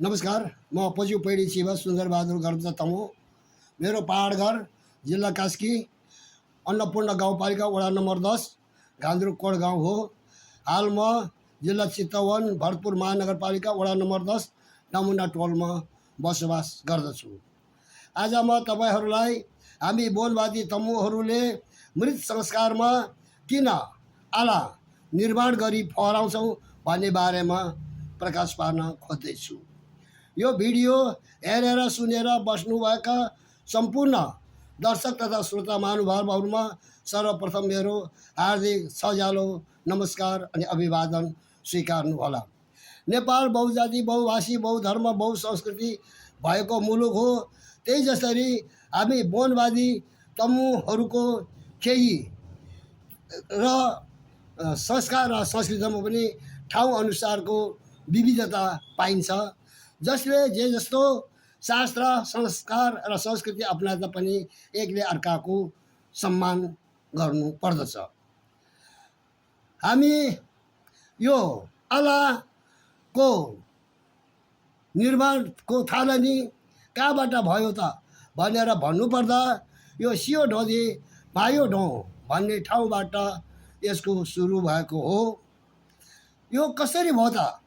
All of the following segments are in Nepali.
नमस्कार, म पज्यू पैडी शिव सुन्दरबहादुर गर्दा तमु। मेरो पहाड घर जिल्ला कास्की, अन्नपूर्ण गाउँपालिका वडा नम्बर 10 घान्द्रुकोट गाउँ हो। हाल म जिल्ला चितवन भरतपुर महानगरपालिका वडा नम्बर 10 नमुना टोलमा बसोबास गर्दछु। आज म तपाईहरूलाई हामी वनवादी तमुहरूले मृत संस्कारमा किन आला निर्माण गरी फहराउँछौँ भन्ने बारेमा प्रकाश पार्न खोज्दैछु। यो भिडियो हेरेर सुनेर बस्नुभएका सम्पूर्ण दर्शक तथा श्रोता महानुभावहरूमा सर्वप्रथम मेरो हार्दिक सजालो नमस्कार अनि अभिवादन स्वीकार्नुहोला। नेपाल बहुजाति बहुभाषी बहुधर्म बहुसंस्कृति भएको मुलुक हो। त्यही जसरी हामी वनवादी तमुहरूको केही र संस्कार र संस्कृतिमा पनि ठाउँ अनुसारको विविधता पाइन्छ, जसले जे जस्तो शास्त्र संस्कार र संस्कृति अपनाउँदा पनि एकले अर्काको सम्मान गर्नु पर्दछ। हामी यो आलाको निर्माणको थालनी कहाँबाट भयो त भनेर भन्नुपर्दा यो सियो ढोदी मायो ढौँ भन्ने ठाउँबाट यसको सुरु भएको हो। यो कसरी भयो त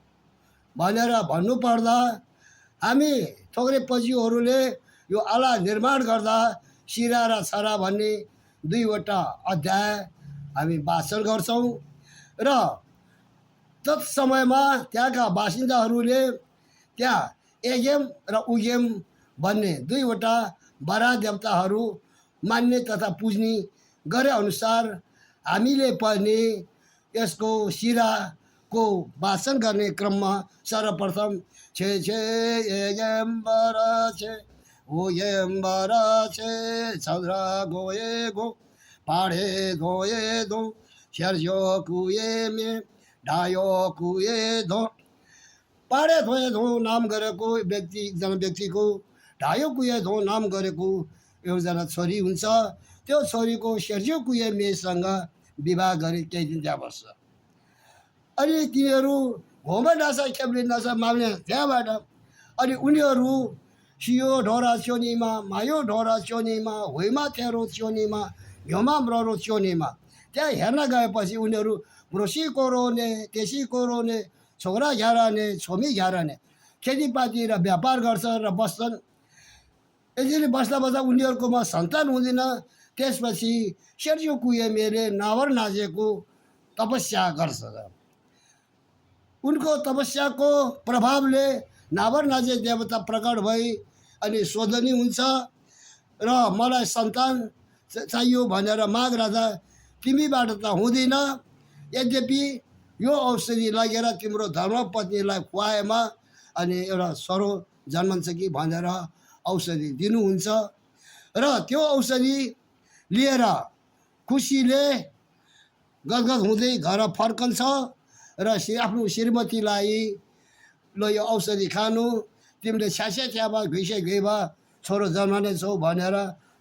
भनेर भन्नुपर्दा हामी थोरै पछिहरूले यो आला निर्माण गर्दा सिरा र छरा भन्ने दुईवटा अध्याय हामी वाचन गर्छौँ र तत्समयमा त्यहाँका बासिन्दाहरूले त्यहाँ एगेम र उगेम भन्ने दुईवटा बरा देवताहरू मान्ने तथा पुज्ने गरे अनुसार हामीले पनि यसको सिराको वाचन गर्ने क्रममा सर्वप्रथम छे छे एगेम्बर छे उगेम्बर छे छद्रा गोए गो पाढे धोए धो स्यार्जो कुए मे ढायो कुए धो। पाढे धोए धो नाम गरेको व्यक्ति एकजना व्यक्तिको, ढायो कुए धो नाम गरेको एकजना छोरी हुन्छ। त्यो छोरीको स्यार्जो कुए मेसँग विवाह गरी केही दिन त्यहाँ बस्छ। अनि तिनीहरू घोमा नासा खेप्ने नासा माग्ने त्यहाँबाट अनि उनीहरू सियो ढोरा च्योनीमा मायो ढोरा च्योनीमा होइमा थेरो च्योनीमा घ्योमा म्ररो च्योनीमा त्यहाँ हेर्न गएपछि उनीहरू म्रोसी कोरोने तेसी कोरोने छोरा घ्याराने छोमी घ्याराने खेतीपाती र व्यापार गर्छ र बस्छन्। यसरी बस्दा बस्दा उनीहरूकोमा सन्तान हुँदैन। त्यसपछि सेर्जो कुए मेले नावर नाजेको तपस्या गर्छ। उनको तपस्याको प्रभावले नावर नाजे देवता प्रकट भई अनि सोधनी हुन्छ र मलाई सन्तान चाहियो भनेर माग राख्दा तिमीबाट त हुँदैन, यद्यपि यो औषधि लगेर तिम्रो धर्मपत्नीलाई खुवाएमा अनि एउटा सरो जन्मन्छ कि भनेर औषधि दिनुहुन्छ र त्यो औषधि लिएर खुसीले गदगद हुँदै घर फर्कन्छ र आफ्नो श्रीमतीलाई ल यो औषधि खानु, तिमीले छ्यासे छ्याबा घुइसे घुइबा छोरो जन्मने छौ भनेर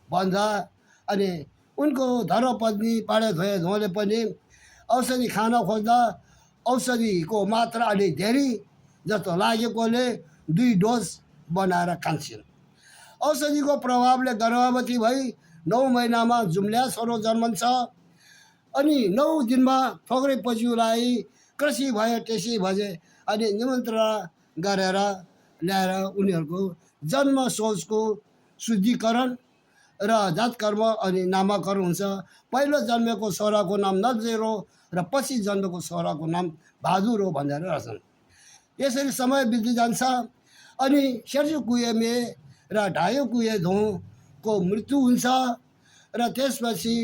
भन्दा अनि उनको धर्मपत्नी पाडे धोए धोले पनि औषधि खान खोज्दा औषधिको मात्रा अलि धेरै जस्तो लागेकोले 2 डोज बनाएर खान्छन्। औषधिको प्रभावले गर्भवती भई 9 महिनामा जुम्ल्या छोरो जन्मन्छ। अनि 9 दिनमा थोरै पछिलाई कृषि भयो टेसी भजे अनि निमन्त्रणा गरेर ल्याएर उनीहरूको जन्म सोचको शुद्धिकरण र जातकर्म अनि नामकरण हुन्छ। पहिलो जन्मेको छोराको नाम नलजेरो र पछि जन्मेको छोराको नाम बहादुर हो भनेर रहेछन्। यसरी समय बित्दै जान्छ अनि सेर्जो कुएमे र ढायो कुए धोको मृत्यु हुन्छ र त्यसपछि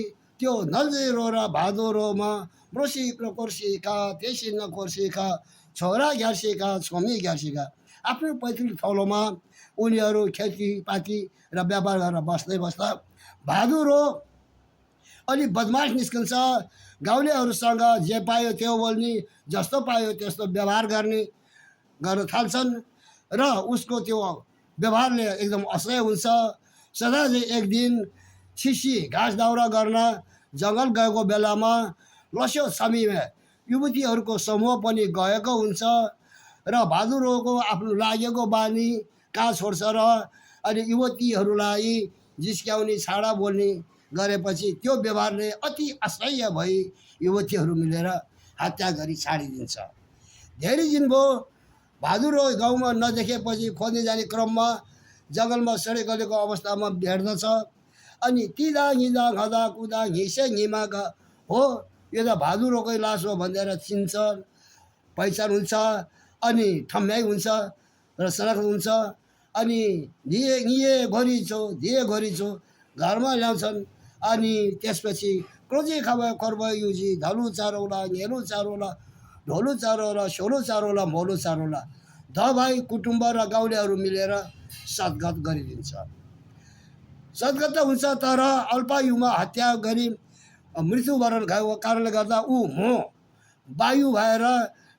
त्यो नलजेरो र भादोरोमा ब्रोसी र कोर्सिका तेसी न कोर्सिका छोरा घ्यार्सिका छोमी घ्यार्सिका आफ्नो पैतृक थलोमा उनीहरू खेतीपाती र व्यापार गरेर बस्दै बस्दा भादुरो अलि बदमास निस्कन्छ। गाउँलेहरूसँग जे पायो त्यो बोल्ने, जस्तो पायो त्यस्तो व्यवहार गर्न थाल्छन् र उसको त्यो व्यवहारले एकदम असह्य हुन्छ। सदा एक दिन छिसी घाँस दाउरा गर्न जङ्गल गएको बेलामा लस्यो छमीमा युवतीहरूको समूह पनि गएको हुन्छ र भादुरोको आफ्नो लागेको बानी कहाँ छोड्छ र अनि युवतीहरूलाई जिस्क्याउने छाडा बोल्ने गरेपछि त्यो व्यवहारले अति असह्य भई युवतीहरू मिलेर हत्या गरी छाडिदिन्छ। धेरै दिन भयो भादुरो गाउँमा नदेखेपछि खोज्दै जाने क्रममा जङ्गलमा सडेगलेको अवस्थामा भेट्दछ। अनि तिदा हिँड्दा खदा कुदा घिसे घिमाका हो यो त भादुरोकै लास हो भनेर चिन्छ, पहिचान हुन्छ अनि ठम्याइ हुन्छ र सनाख्त हुन्छ। अनि धिए घोरी छो घरमा ल्याउँछन्। अनि त्यसपछि क्रोजी खब खर्ब युजी धलु चारौला घेलु चारौला ढोलु चारौला सोलु चारौला मोलु चारौला भाइ कुटुम्ब र गाउँलेहरू मिलेर सद्गत गरिदिन्छ। सद्गत त हुन्छ तर अल्पायुमा हत्या गरी मृत्युवरण भएको कारणले गर्दा ऊ वायु भएर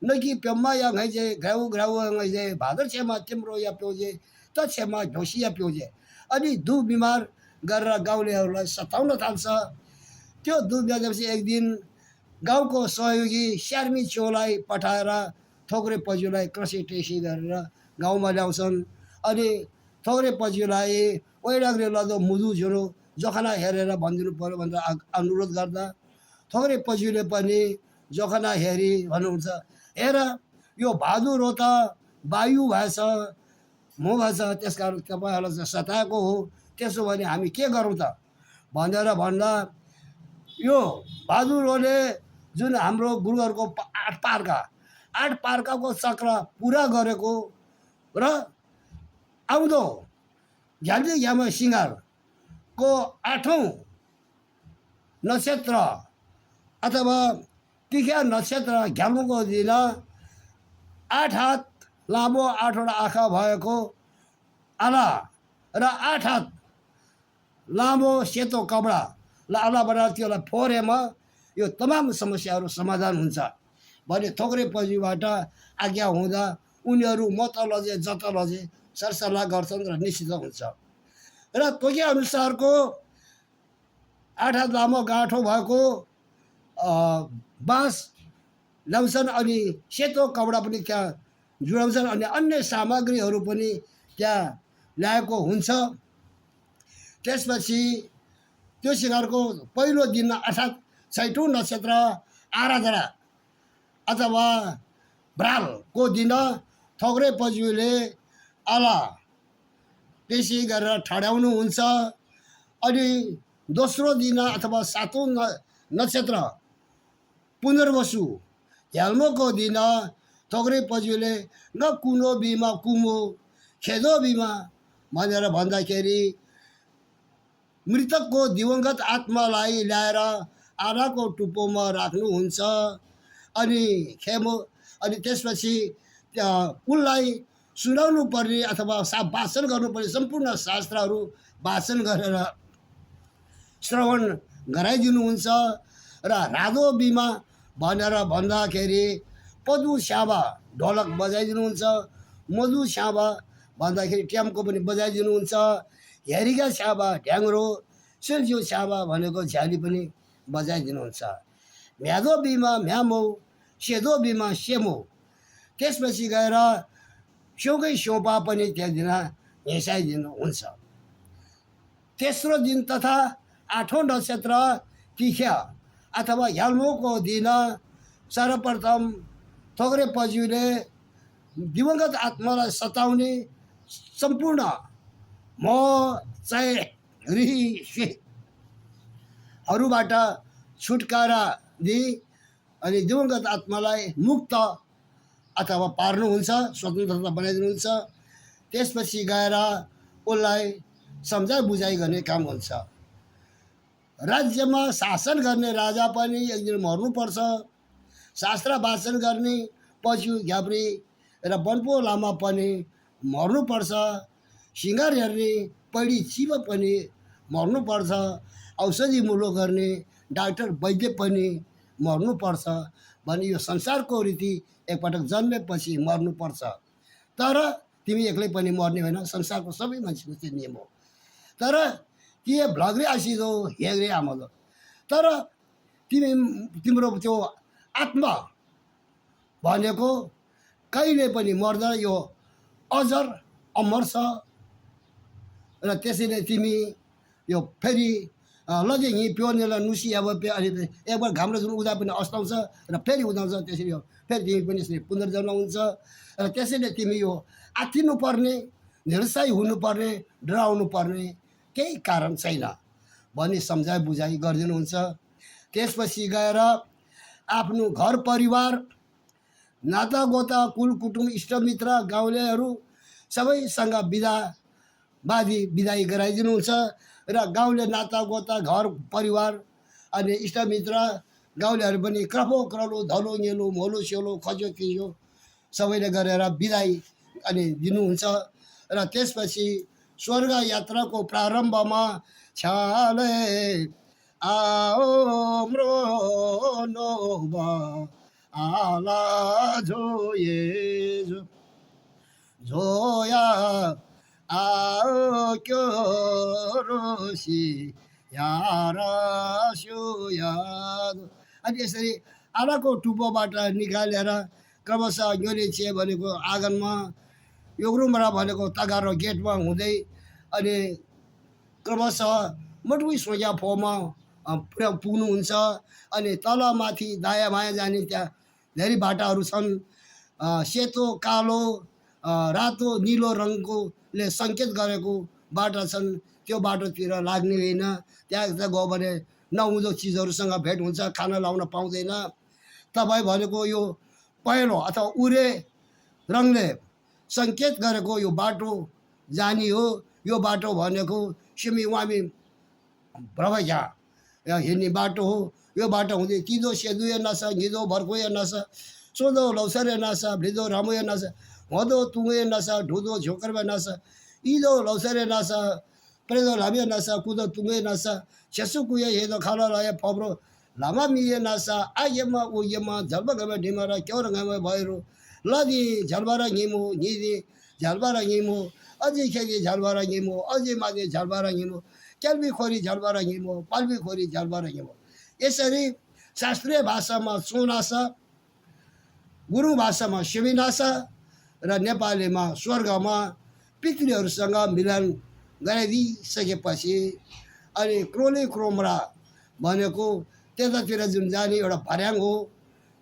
न कि पेम्मा या घैजे घाउ घाउ घैजे भादर छेमा तिम्रो या प्योजे त छेमा ढोसी या प्योजे। अनि दुख बिमार गरेर गाउँलेहरूलाई सताउन थाल्छ। त्यो दुख बिमारपछि एक दिन गाउँको सहयोगी स्यार्मी चोलाई पठाएर थोक्रे पज्यूलाई क्रसी टेसी गरेर गाउँमा ल्याउँछन्। अनि थोक्रे पज्यूलाई ओइडाग्रे लदो मुदु झुरो जोखना हेरेर भनिदिनु पऱ्यो भनेर अनुरोध गर्दा थोक्रे पज्यूले पनि जोखना हेरी भन्नुहुन्छ, हेर यो भादुरो त वायु भएछ भएछ त्यस कारण तपाईँहरूलाई चाहिँ सताएको हो, त्यसो भने हामी के गरौँ त भनेर भन्दा यो भादुरोले जुन हाम्रो गुरुहरूको 8 पार्काको चक्र पुरा गरेको र आउँदो झ्याल्दी घ्यामा सिँगारको 8औं नक्षत्र अथवा तिखा नक्षत्र घ्याल्मुको दिन 8 हात लामो 8वटा आँखा भएको आला र 8 हात लामो सेतो कपडा ल आला बनाएर त्यसलाई फोरेमा यो तमाम समस्याहरू समाधान हुन्छ भने थोक्रे पछिबाट आज्ञा हुँदा उनीहरू मत लजे जत लजे सरसल्लाह गर्छन् र निश्चित हुन्छ। र तोके अनुसारको 8 हात लामो गाँठो भएको बाँस ल्याउँछन् अनि सेतो कपडा पनि त्यहाँ जुडाउँछन् अनि अन्य सामग्रीहरू पनि त्यहाँ ल्याएको हुन्छ। त्यसपछि त्यो सिँगारको पहिलो दिन अर्थात् 6औं नक्षत्र आराधना अथवा भ्रालको दिन थोक्रे पज्यूले आला त्यसै गरेर ठड्याउनुहुन्छ। अनि दोस्रो दिन अथवा 7औं नक्षत्र पुनर्वसु झ्याल्मोको दिन थोक्रे पज्यूले न कुनो बिमा कुमो खेदो बिमा भनेर भन्दाखेरि मृतकको दिवंगत आत्मालाई ल्याएर आराको टुप्पोमा राख्नुहुन्छ। अनि खेमो अनि त्यसपछि उसलाई सुनाउनु पर्ने अथवा भाषण गर्नुपर्ने सम्पूर्ण शास्त्रहरू भाषण गरेर श्रवण गराइदिनुहुन्छ। र राधो बिमा भनेर भन्दाखेरि पदु स्याबा ढोलक बजाइदिनुहुन्छ, मधु स्याबा भन्दाखेरि ट्याम्को पनि बजाइदिनुहुन्छ, हेरिका स्याबा ढ्याङ्ग्रो, सेल्जियो स्याबा भनेको झ्याली पनि बजाइदिनुहुन्छ। म्यादो बिमा म्यामो, सेदो बिमा सेमो। त्यसपछि गएर स्योकै स्योपा पनि त्यहाँ दिन हिँसाइदिनुहुन्छ। तेस्रो दिन तथा 8औं नक्षत्र तिख्या अथवा झ्याल्मोको दिन सर्वप्रथम थोक्रे पज्यूले दिवंगत आत्मालाई सताउने सम्पूर्ण म चाहिँ ऋषिहरूबाट छुटकारा दिई अनि दिवंगत आत्मालाई मुक्त अथवा पार्नुहुन्छ, स्वतन्त्रता बनाइदिनुहुन्छ। त्यसपछि गएर उसलाई सम्झाइ बुझाइ गर्ने काम हुन्छ। राज्यमा शासन गर्ने राजा पनि एक दिन मर्नुपर्छ। शास्त्र वाचन गर्ने पशु घ्याप्री र वनपो लामा पनि मर्नुपर्छ। सिँगार हेर्ने पैडी चिब पनि मर्नुपर्छ। औषधि मुलो गर्ने डाक्टर वैद्य पनि मर्नुपर्छ भने यो संसारको रीति एकपटक जन्मेपछि मर्नुपर्छ। तर तिमी एक्लै पनि मर्ने होइन, संसारको सबै मान्छेको त्यो नियम हो। तर कि भ्लग्रे आसिदो हेग्रे आमदो तर तिम्रो त्यो आत्मा भनेको कहिले पनि मर्दैन, यो अजर अमर छ। र त्यसैले तिमी यो फेरि लगे हिँ प्योर्नेलाई नुसी अब अनि एकबार घामले जुन उदा पनि अस्ताउँछ र फेरि उदाउँछ, त्यसरी हो फेरि तिमी पनि यसरी पुनर्जन्म हुन्छ। र त्यसैले तिमी यो आत्तिनु पर्ने, निरुत्साही हुनुपर्ने, डराउनु पर्ने केही कारण छैन भन्ने सम्झाइ बुझाइ गरिदिनुहुन्छ। त्यसपछि गएर आफ्नो घर परिवार, नातागोता, कुल कुटुम्ब, इष्टमित्र, गाउँलेहरू सबैसँग बिदाई गराइदिनुहुन्छ। र गाउँले नातागोता, घर परिवार अनि इष्टमित्र गाउँलेहरू पनि क्रफो क्रलो धलो गेलो मोलो सेलो खजो किजो सबैले गरेर बिदाई अनि दिनुहुन्छ। र त्यसपछि स्वर्ग यात्राको प्रारम्भमा छाले आओ म्रो नोबा आला झोये झोया आओ क्यो रोसी यारा याद। अनि यसरी आलाको टुप्पोबाट निकालेर क्रमशः ग्योलेछे भनेको आँगनमा, योग्रुमरा भनेको तगारो गेटमा हुँदै अनि क्रमशः मटुई सोझा फोमा पुग्नुहुन्छ। अनि तल माथि दायाँ बायाँ जाने त्यहाँ धेरै बाटाहरू छन्। सेतो, कालो, रातो, निलो रङकोले सङ्केत गरेको बाटा छन्। त्यो बाटोतिर लाग्ने होइन, त्यहाँ गयो भने नहुँदो चिजहरूसँग भेट हुन्छ, खाना लाउन पाउँदैन। तपाईँ भनेको यो पहेँलो अथवा उरे रङले सङ्केत गरेको यो बाटो जाने हो। यो बाटो भनेको सिमी वामी भ्रवैया हिँड्ने बाटो हो। यो बाटो हुँदै तिदो सेदुए नस, घिदो भर्कोए नस, सोधो लौसरे नस, भिदो रामुए नस, हँदो तुङे नस, ढुदो झोकरबे नस, इदो लौसरे नस, प्रेदो लामे नस, कुदो तुङे नस, छेसु कुए हेदो खाना लाए फब्रो लामा मिए नस, आयमा उयमा झल्बगमे ढिमरा क्यौरगमे भैरो लदी झलबारा घिमो निदी झलबारा घिमो अझै खेदी झलबारा घिमो अझै माथि झलबारा घिमो क्याल्बी खोरी झलबारा घिमो पाल्बी खोरी झलबारा घिमो। यसरी शास्त्रीय भाषामा सोनास, गुरुङ भाषामा शिविनास र नेपालीमा स्वर्गमा पितृहरूसँग मिलन गराइदिइसकेपछि अनि क्रोले क्रोमरा भनेको त्यतातिर जुन जाने एउटा भर्याङ हो,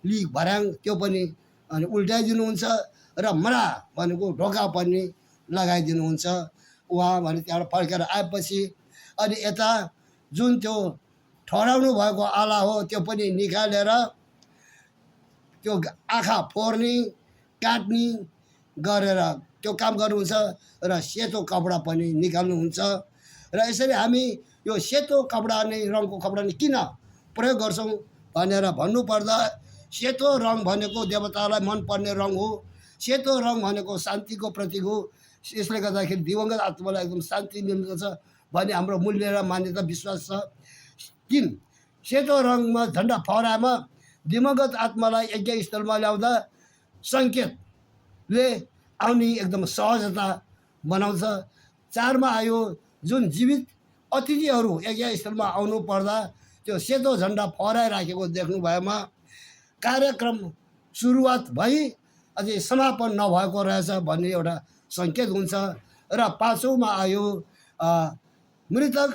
लिग भर्याङ, त्यो पनि अनि उल्टाइदिनुहुन्छ। र मरा भनेको ढोका पनि लगाइदिनुहुन्छ। उहाँ भने त्यहाँबाट फर्केर आएपछि अनि यता जुन त्यो ठहराउनु भएको आला हो त्यो पनि निकालेर त्यो आँखा फोर्ने काट्ने गरेर त्यो काम गर्नुहुन्छ। र सेतो कपडा पनि निकाल्नुहुन्छ। र यसरी हामी यो सेतो कपडा नै रङको कपडा नै किन प्रयोग गर्छौँ भनेर भन्नुपर्दा, सेतो रङ भनेको देवतालाई मनपर्ने रङ हो। सेतो रङ भनेको शान्तिको प्रतीक हो। यसले गर्दाखेरि दिवंगत आत्मालाई एकदम शान्ति मिल्दछ भन्ने हाम्रो मूल्य र मान्यता विश्वास छ। किन सेतो रङमा झन्डा फहराएमा दिवंगत आत्मालाई यज्ञस्थलमा ल्याउँदा सङ्केतले आउने एकदम सहजता बनाउँछ। चारमा आयो जुन जीवित अतिथिहरू यज्ञस्थलमा आउनु पर्दा त्यो सेतो झन्डा फहराइराखेको देख्नु भएमा कार्यक्रम सुरुवात भई अझै समापन नभएको रहेछ भन्ने एउटा सङ्केत हुन्छ। र पाँचौँमा आयो मृतक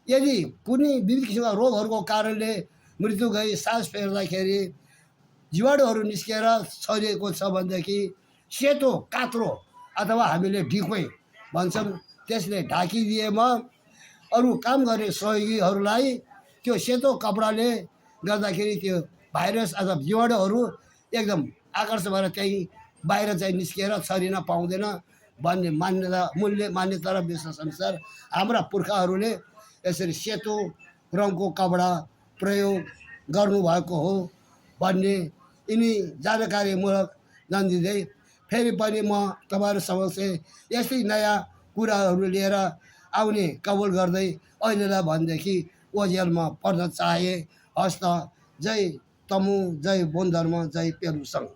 यदि कुनै विविध किसिमका रोगहरूको कारणले मृत्यु गई सास फेर्दाखेरि जीवाणुहरू निस्केर छरिएको छ भनेदेखि सेतो कात्रो अथवा हामीले ढिकोइ भन्छौँ, त्यसले ढाकिदिएमा अरू काम गर्ने सहयोगीहरूलाई त्यो सेतो कपडाले गर्दाखेरि त्यो भाइरस अथवा जीवाणुहरू एकदम आकर्षित भएर त्यहीँ बाहिर चाहिँ निस्किएर छरिन पाउँदैन भन्ने मान्यता र विश्वास अनुसार हाम्रा पुर्खाहरूले यसरी सेतो रङको कपडा प्रयोग गर्नुभएको हो भन्ने यिनी जानकारीमूलक जानिदिँदै फेरि पनि म तपाईँहरू समक्ष यस्तै नयाँ कुराहरू लिएर आउने कबुल गर्दै अहिलेलाई भनेदेखि ओझेलमा पर्न चाहे। हस्त जय तमु, जय बोन धर्म, जय पेलु सङ्घ।